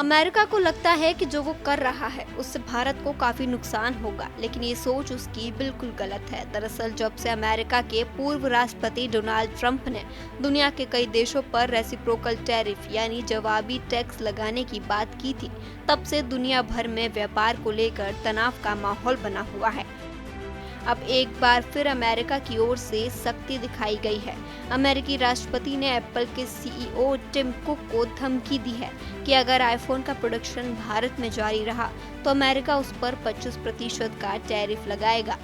America को लगता है कि जो वो कर रहा है उससे भारत को काफी नुकसान होगा, लेकिन ये सोच उसकी बिल्कुल गलत है। दरअसल जब से अमेरिका के पूर्व राष्ट्रपति डोनाल्ड ट्रंप ने दुनिया के कई देशों पर रेसिप्रोकल टैरिफ यानी जवाबी टैक्स लगाने की बात की थी, तब से दुनिया भर में व्यापार को लेकर तनाव का माहौल बना हुआ है। अब एक बार फिर अमेरिका की ओर से सख्ती दिखाई गई है। अमेरिकी राष्ट्रपति ने एप्पल के सीईओ टिम कुक को धमकी दी है कि अगर आईफोन का प्रोडक्शन भारत में जारी रहा तो अमेरिका उस पर 25% का टैरिफ लगाएगा।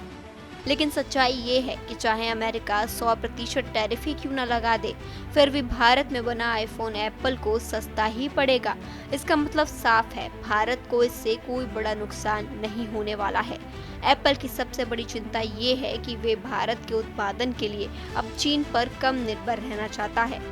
लेकिन सच्चाई ये है कि चाहे अमेरिका 100% टैरिफ ही क्यों न लगा दे, फिर भी भारत में बना आईफोन एप्पल को सस्ता ही पड़ेगा। इसका मतलब साफ है, भारत को इससे कोई बड़ा नुकसान नहीं होने वाला है। एप्पल की सबसे बड़ी चिंता ये है कि वे भारत के उत्पादन के लिए अब चीन पर कम निर्भर रहना चाहता है।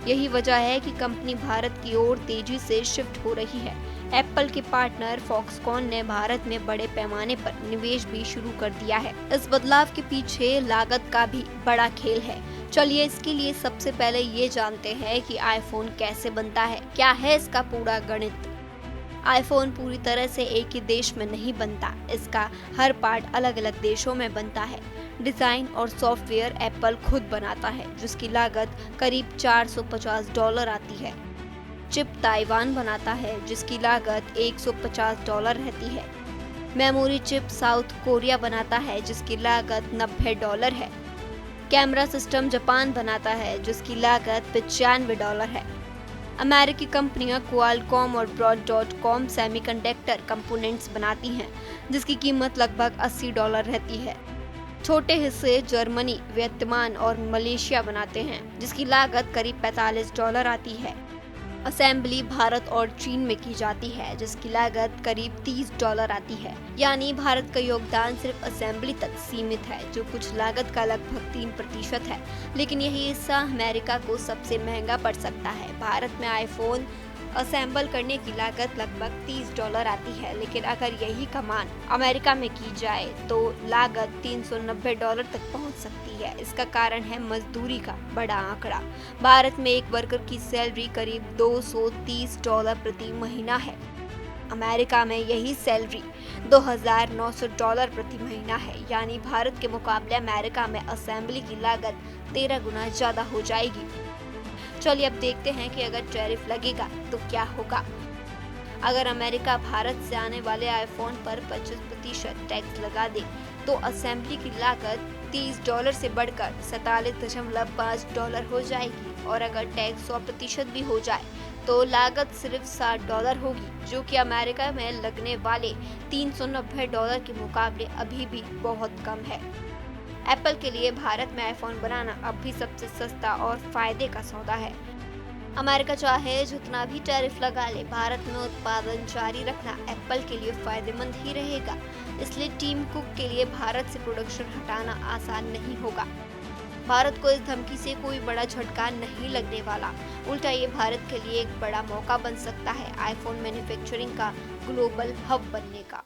यही वजह है कि कंपनी भारत की ओर तेजी से शिफ्ट हो रही है। एप्पल के पार्टनर फॉक्सकॉन ने भारत में बड़े पैमाने पर निवेश भी शुरू कर दिया है। इस बदलाव के पीछे लागत का भी बड़ा खेल है। चलिए इसके लिए सबसे पहले ये जानते हैं कि आईफोन कैसे बनता है, क्या है इसका पूरा गणित। आईफोन पूरी तरह से एक ही देश में नहीं बनता, इसका हर पार्ट अलग अलग देशों में बनता है। डिजाइन और सॉफ्टवेयर एप्पल खुद बनाता है, जिसकी लागत करीब $450 आती है। चिप ताइवान बनाता है, जिसकी लागत $150 रहती है। मेमोरी चिप साउथ कोरिया बनाता है, जिसकी लागत $90 है। कैमरा सिस्टम जापान बनाता है, जिसकी लागत $95 है। अमेरिकी कंपनियां क्वालकॉम और ब्रॉडकॉम सेमीकंडक्टर कंपोनेंट्स बनाती हैं, जिसकी कीमत लगभग $80 रहती है। छोटे हिस्से जर्मनी, वियतनाम और मलेशिया बनाते हैं, जिसकी लागत करीब $45 आती है। असेंबली भारत और चीन में की जाती है, जिसकी लागत करीब $30 आती है। यानी भारत का योगदान सिर्फ असेंबली तक सीमित है, जो कुछ लागत का लगभग 3% है। लेकिन यही हिस्सा अमेरिका को सबसे महंगा पड़ सकता है। भारत में आईफोन असेंबल करने की लागत लगभग $30 आती है, लेकिन अगर यही कमान अमेरिका में की जाए तो लागत $390 तक पहुंच सकती है। इसका कारण है मजदूरी का बड़ा आंकड़ा। भारत में एक वर्कर की सैलरी करीब $230 प्रति महीना है। अमेरिका में यही सैलरी $2,900 प्रति महीना है। यानी भारत के मुकाबले अमेरिका में असेंबली की लागत 13 गुना ज्यादा हो जाएगी। चलिए अब देखते हैं कि अगर टैरिफ लगेगा तो क्या होगा। अगर अमेरिका भारत से आने वाले आईफोन पर 25% टैक्स लगा दे तो असेंबली की लागत $30 से बढ़कर $47.5 हो जाएगी, और अगर टैक्स 100% भी हो जाए तो लागत सिर्फ $60 होगी, जो कि अमेरिका में लगने वाले $390 के मुकाबले अभी भी बहुत कम है। एप्पल के लिए भारत में आईफोन बनाना अब भी सबसे सस्ता और फायदे का सौदा है। अमेरिका चाहे जितना भी टैरिफ लगा ले, भारत में उत्पादन जारी रखना एप्पल के लिए फायदेमंद ही रहेगा। इसलिए टीम कुक के लिए भारत से प्रोडक्शन हटाना आसान नहीं होगा। भारत को इस धमकी से कोई बड़ा झटका नहीं लगने वाला, उल्टा ये भारत के लिए एक बड़ा मौका बन सकता है आईफोन मैन्युफैक्चरिंग का ग्लोबल हब बनने का।